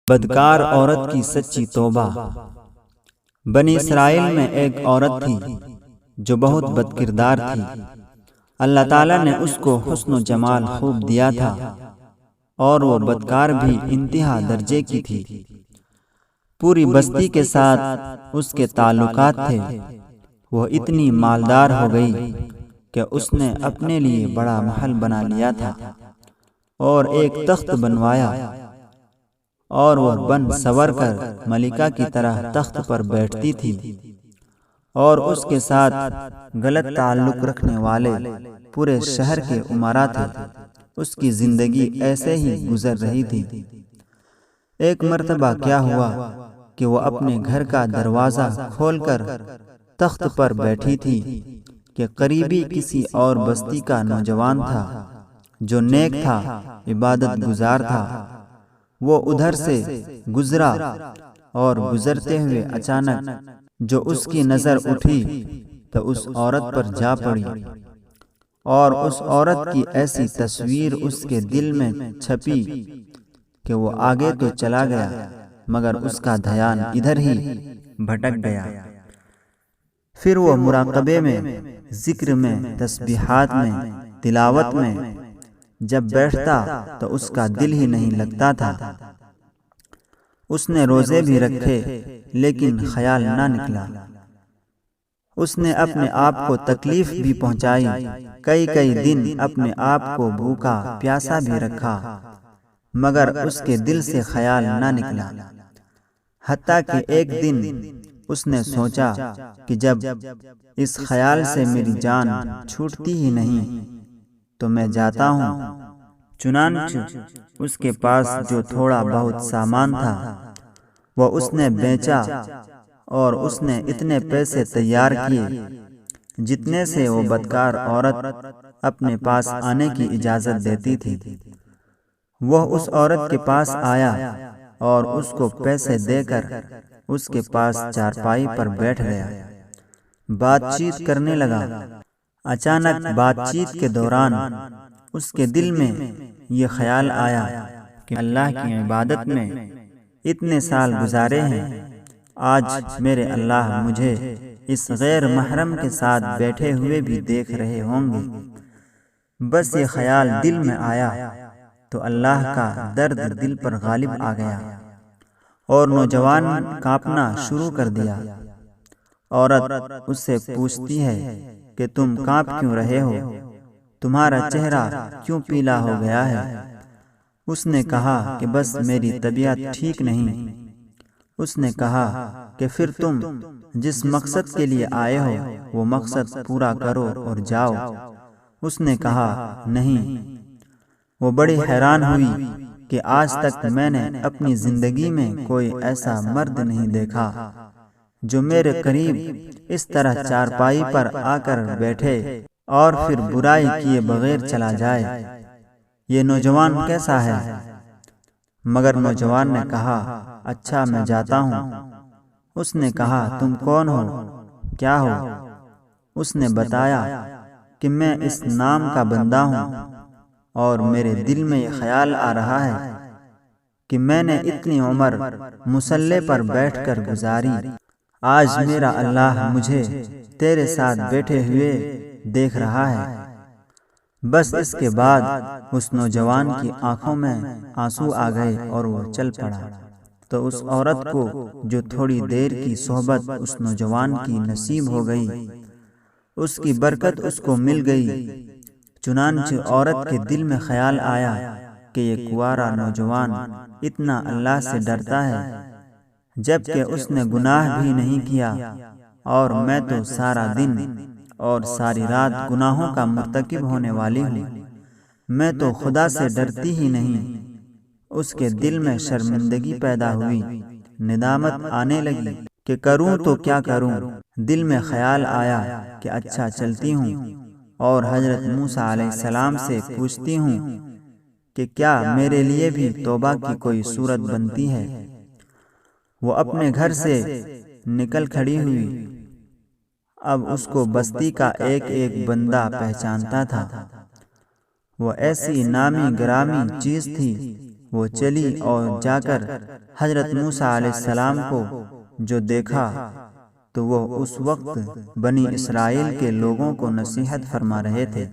بدکار عورت کی سچی توبہ۔ بنی اسرائیل میں ایک عورت تھی جو بہت بد کردار تھی۔ اللہ تعالیٰ نے اس کو حسن و جمال خوب دیا تھا اور وہ بدکار بھی انتہا درجے کی تھی۔ پوری بستی کے ساتھ اس کے تعلقات تھے۔ وہ اتنی مالدار ہو گئی کہ اس نے اپنے لیے بڑا محل بنا لیا تھا اور ایک تخت بنوایا، اور وہ بن سنور کر ملکہ کی طرح تخت پر بیٹھتی تھی، اور اس کے ساتھ غلط تعلق رکھنے والے پورے شہر کے امراء تھے۔ اس کی زندگی ایسے ہی گزر رہی تھی۔ ایک مرتبہ کیا ہوا کہ وہ اپنے گھر کا دروازہ کھول کر تخت پر بیٹھی تھی کہ قریبی کسی اور بستی کا نوجوان تھا جو نیک تھا، عبادت گزار تھا۔ وہ ادھر سے گزرا اور گزرتے ہوئے اچانک جو اس کی نظر اٹھی تو اس عورت پر جا پڑی، اور اس عورت کی ایسی تصویر اس کے دل میں چھپی کہ وہ آگے تو چلا گیا مگر اس کا دھیان ادھر ہی بھٹک گیا۔ پھر وہ مراقبے میں، ذکر میں، تسبیحات میں، تلاوت میں جب بیٹھتا تو اس کا دل ہی نہیں لگتا تھا۔ اس نے روزے بھی رکھے لیکن خیال نہ نکلا۔ اس نے اپنے آپ کو تکلیف بھی پہنچائی، کئی دن اپنے آپ کو بھوکا پیاسا بھی رکھا مگر اس کے دل سے خیال نہ نکلا۔ حتیٰ کہ ایک دن اس نے سوچا کہ جب اس خیال سے میری جان چھوٹتی ہی نہیں تو میں جاتا ہوں۔ چنانچہ اس کے پاس جو تھوڑا بہت سامان تھا وہ اس نے بیچا، اور اس نے اتنے پیسے تیار کیے جتنے سے وہ بدکار عورت اپنے پاس آنے کی اجازت دیتی تھی۔ وہ اس عورت کے پاس آیا اور اس کو پیسے دے کر اس کے پاس چارپائی پر بیٹھ گیا، بات چیت کرنے لگا۔ اچانک بات چیت کے دوران اس کے دل میں یہ خیال آیا کہ اللہ کی عبادت میں اتنے سال گزارے ہیں، آج میرے اللہ مجھے اس غیر محرم کے ساتھ بیٹھے ہوئے بھی دیکھ رہے ہوں گے۔ بس یہ خیال دل میں آیا تو اللہ کا درد دل پر غالب آ گیا اور نوجوان کانپنا شروع کر دیا۔ عورت اس سے پوچھتی ہے کہ تم کانپ کیوں رہے ہو؟ تمہارا چہرہ کیوں پیلا ہو گیا ہے؟ اس نے کہا کہ بس میری طبیعت ٹھیک نہیں۔ اس نے کہا کہ پھر تم جس مقصد کے لیے آئے ہو وہ مقصد پورا کرو اور جاؤ۔ اس نے کہا نہیں۔ وہ بڑی حیران ہوئی کہ آج تک میں نے اپنی زندگی میں کوئی ایسا مرد نہیں دیکھا جو میرے قریب اس طرح چارپائی پر آ کر بیٹھے اور پھر برائی کیے بغیر چلا جائے۔ یہ نوجوان کیسا ہے؟ مگر نوجوان نے کہا اچھا میں جاتا ہوں۔ اس نے کہا تم کون ہو؟ کیا ہو؟ اس نے بتایا کہ میں اس نام کا بندہ ہوں، اور میرے دل میں یہ خیال آ رہا ہے کہ میں نے اتنی عمر مصلی پر بیٹھ کر گزاری، آج میرا اللہ مجھے تیرے ساتھ بیٹھے ہوئے دیکھ رہا ہے۔ بس اس کے بعد اس نوجوان کی آنکھوں میں آنسو آ گئے اور وہ چل پڑا۔ تو اس عورت کو جو تھوڑی دیر کی صحبت اس نوجوان کی نصیب ہو گئی، اس کی برکت اس کو مل گئی۔ چنانچہ عورت کے دل میں خیال آیا کہ یہ کنوارا نوجوان اتنا اللہ سے ڈرتا ہے جبکہ اس نے گناہ بھی نہیں کیا، اور میں تو سارا دن اور ساری رات گناہوں کا مرتکب ہونے والی ہوں، میں تو خدا سے ڈرتی ہی نہیں۔ اس کے دل میں شرمندگی پیدا ہوئی، ندامت آنے لگی کہ کروں تو کیا کروں۔ دل میں خیال آیا کہ اچھا چلتی ہوں اور حضرت موسیٰ علیہ السلام سے پوچھتی ہوں کہ کیا میرے لیے بھی توبہ کی کوئی صورت بنتی ہے۔ وہ اپنے گھر سے نکل کھڑی ہوئی۔ اب اس کو بستی کا ایک بندہ پہچانتا تھا۔ وہ ایسی نامی گرامی چیز تھی وہ چلی اور جا کر حضرت موسیٰ علیہ السلام کو جو دیکھا تو وہ اس وقت بنی اسرائیل کے لوگوں کو نصیحت فرما رہے تھے۔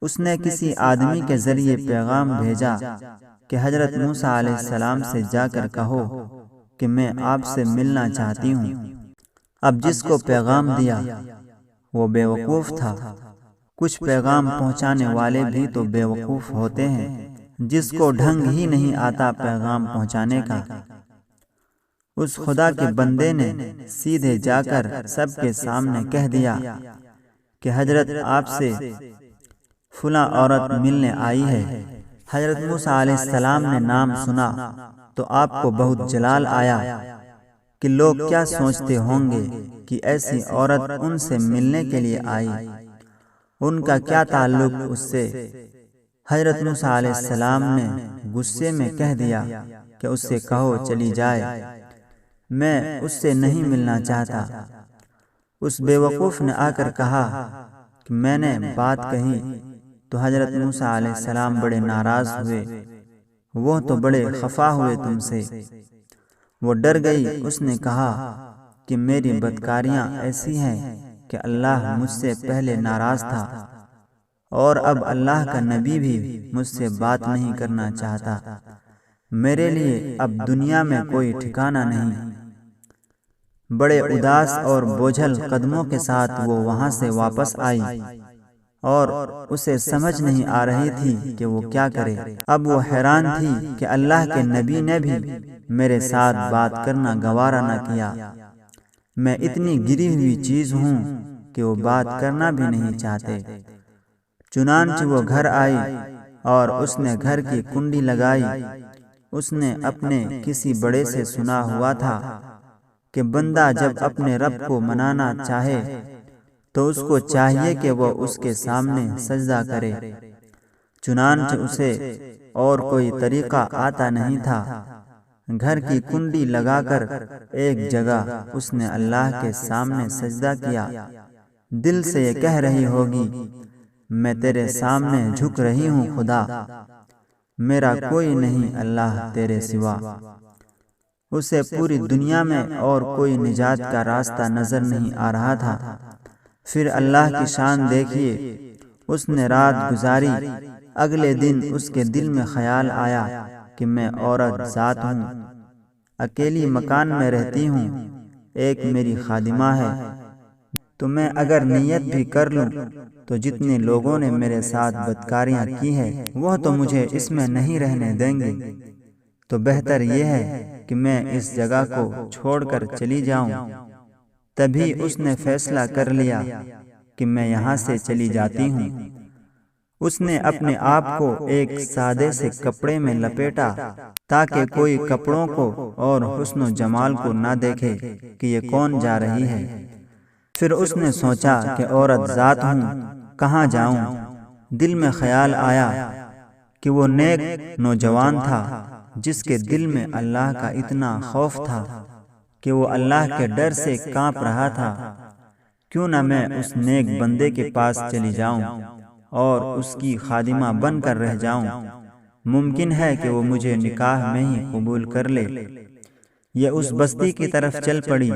اس نے کسی آدمی کے ذریعے پیغام بھیجا کہ حضرت موسیٰ علیہ السلام سے جا کر کہو کہ میں آپ سے ملنا چاہتی ہوں۔ اب جس کو پیغام دیا وہ بے وقوف تھا۔ کچھ پیغام پہنچانے والے بھی تو بے وقوف ہوتے ہیں، جس کو ڈھنگ ہی نہیں آتا پیغام پہنچانے کا۔ اس خدا کے بندے نے سیدھے جا کر سب کے سامنے کہہ دیا کہ حضرت آپ سے فلاں عورت ملنے آئی ہے۔ حضرت موسیٰ علیہ السلام نے نام سنا تو آپ کو بہت جلال آیا کہ لوگ کیا سوچتے ہوں گے کہ ایسی عورت ان سے ملنے کے لیے آئی، ان کا کیا تعلق اس سے۔ حضرت موسیٰ علیہ السلام نے غصے میں کہہ دیا کہ اس سے کہو چلی جائے، میں اس سے نہیں ملنا چاہتا۔ اس بے وقوف نے آ کر کہا کہ میں نے بات کہی تو حضرت موسیٰ علیہ السلام بڑے ناراض ہوئے، وہ تو بڑے خفا ہوئے تم سے۔ وہ ڈر گئی، اس نے کہا کہ میری بدکاریاں ایسی ہیں کہ اللہ مجھ سے پہلے ناراض تھا اور اب اللہ کا نبی بھی مجھ سے بات نہیں کرنا چاہتا، میرے لیے اب دنیا میں کوئی ٹھکانہ نہیں۔ بڑے اداس اور بوجھل قدموں کے ساتھ وہ وہاں سے واپس آئی اور اسے سمجھ نہیں آ رہی تھی کہ وہ کیا کرے۔ اب وہ حیران تھی کہ اللہ کے نبی نے بھی میرے ساتھ بات کرنا گوارا نہ کیا، میں اتنی گری ہوئی چیز ہوں کہ وہ بات کرنا بھی نہیں چاہتے۔ چنانچہ وہ گھر آئی اور اس نے گھر کی کنڈی لگائی۔ اس نے اپنے کسی بڑے سے سنا ہوا تھا کہ بندہ جب اپنے رب کو منانا چاہے تو اس کو چاہیے کہ وہ اس کے سامنے سجدہ کرے۔ چنانچہ اسے اور کوئی طریقہ آتا نہیں تھا۔ گھر کی کنڈی لگا کر ایک جگہ اس نے اللہ کے سامنے سجدہ کیا۔ دل سے یہ کہہ رہی ہوگی میں تیرے سامنے جھک رہی ہوں خدا، میرا کوئی نہیں اللہ تیرے سوا۔ اسے پوری دنیا میں اور کوئی نجات کا راستہ نظر نہیں آ رہا تھا۔ پھر اللہ کی شان دیکھیے، اس نے رات گزاری۔ اگلے دن اس کے دل میں خیال آیا کہ میں عورت ذات ہوں، اکیلی مکان میں رہتی ہوں، ایک میری خادمہ ہے، تو میں اگر نیت بھی کر لوں تو جتنے لوگوں نے میرے ساتھ بدکاریاں کی ہیں وہ تو مجھے اس میں نہیں رہنے دیں گے، تو بہتر یہ ہے کہ میں اس جگہ کو چھوڑ کر چلی جاؤں۔ تبھی اس نے فیصلہ کر لیا کہ میں یہاں سے چلی جاتی ہوں۔ اس نے اپنے آپ کو ایک سادے سے کپڑے میں لپیٹا تاکہ کوئی کپڑوں کو اور حسن و جمال کو نہ دیکھے کہ یہ کون جا رہی ہے۔ پھر اس نے سوچا کہ عورت ذات ہوں، کہاں جاؤں؟ دل میں خیال آیا کہ وہ نیک نوجوان تھا جس کے دل میں اللہ کا اتنا خوف تھا کہ وہ اللہ کے ڈر سے کانپ رہا تھا۔ کیوں نہ میں اس نیک بندے کے پاس چلی جاؤں اور اس کی خادمہ بن کر رہ جاؤں، ممکن ہے کہ وہ مجھے نکاح میں ہی قبول کر لے۔ یہ اس بستی کی طرف چل پڑی۔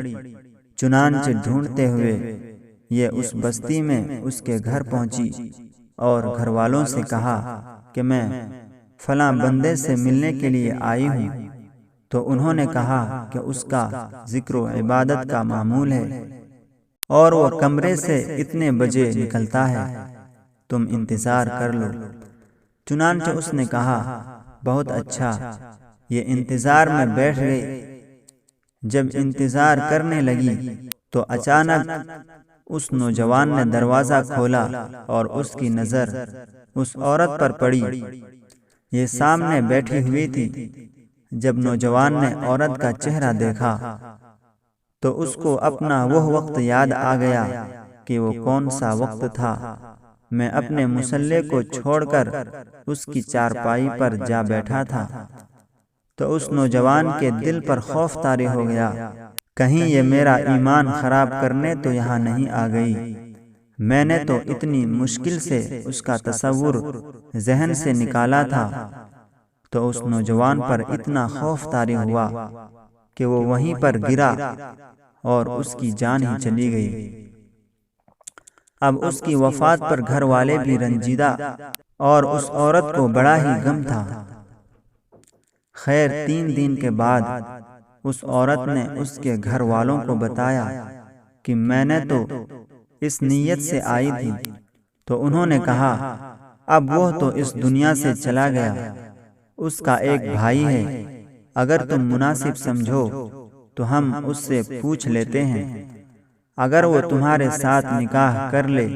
چنانچہ ڈھونڈتے ہوئے یہ اس بستی میں اس کے گھر پہنچی اور گھر والوں سے کہا کہ میں فلاں بندے سے ملنے کے لیے آئی ہوں، تو انہوں نے کہا کہ اس کا ذکر و عبادت کا معمول ہے اور وہ کمرے سے اتنے بجے نکلتا ہے، تم انتظار کر لو۔ چنانچہ اس نے کہا بہت اچھا، یہ انتظار میں بیٹھ گئی۔ جب انتظار کرنے لگی تو اچانک اس نوجوان نے دروازہ کھولا اور اس کی نظر اس عورت پر پڑی۔ یہ سامنے بیٹھی ہوئی تھی۔ جب نوجوان نے عورت کا چہرہ دیکھا تو اس کو اپنا وہ وقت یاد آ گیا کہ وہ کون سا وقت تھا۔ میں اپنے مصلے کو چھوڑ کر اس کی چارپائی پر جا بیٹھا تھا تو اس نوجوان کے دل پر خوف طاری ہو گیا، کہیں یہ میرا ایمان خراب کرنے تو یہاں نہیں آ گئی۔ میں نے تو اتنی مشکل سے اس کا تصور ذہن سے نکالا تھا۔ تو اس نوجوان پر اتنا خوف طاری ہوا کہ وہ وہیں پر گرا اور اس کی جان ہی چلی گئی۔ اب اس کی وفات پر گھر والے بھی رنجیدہ اور اس عورت کو بڑا ہی غم تھا۔ خیر 3 دن کے بعد اس عورت نے اس کے گھر والوں کو بتایا کہ میں نے تو اس نیت سے آئی تھی، تو انہوں نے کہا اب وہ تو اس دنیا سے چلا گیا، اس کا ایک بھائی ہے، اگر تم مناسب سمجھو تو ہم اس سے پوچھ لیتے ہیں، اگر وہ تمہارے ساتھ نکاح کر لے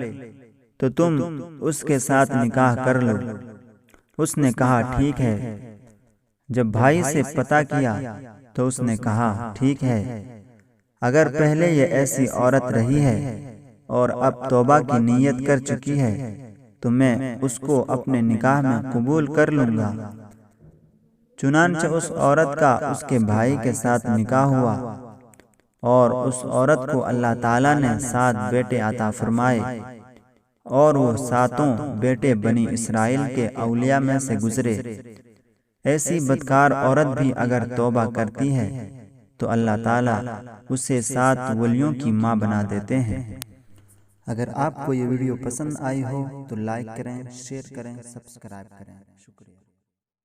تو تم اس کے ساتھ نکاح کر لو۔ اس نے کہا ٹھیک ہے۔ جب بھائی سے پتہ کیا تو اس نے کہا ٹھیک ہے، اگر پہلے یہ ایسی عورت رہی ہے اور اب توبہ کی نیت کر چکی ہے تو میں اس کو اپنے نکاح میں قبول کر لوں گا۔ چنانچہ اس عورت کا اس کے بھائی کے ساتھ نکاح ہوا اور اس عورت کو اللہ تعالیٰ نے 7 بیٹے عطا فرمائے، اور وہ 7 بیٹے بنی اسرائیل کے اولیاء میں سے گزرے۔ ایسی بدکار عورت بھی اگر توبہ کرتی ہے تو اللہ تعالیٰ اسے 7 ولیوں کی ماں بنا دیتے ہیں۔ اگر آپ کو یہ ویڈیو پسند آئی ہو تو لائک کریں، شیئر کریں، سبسکرائب کریں۔ شکریہ۔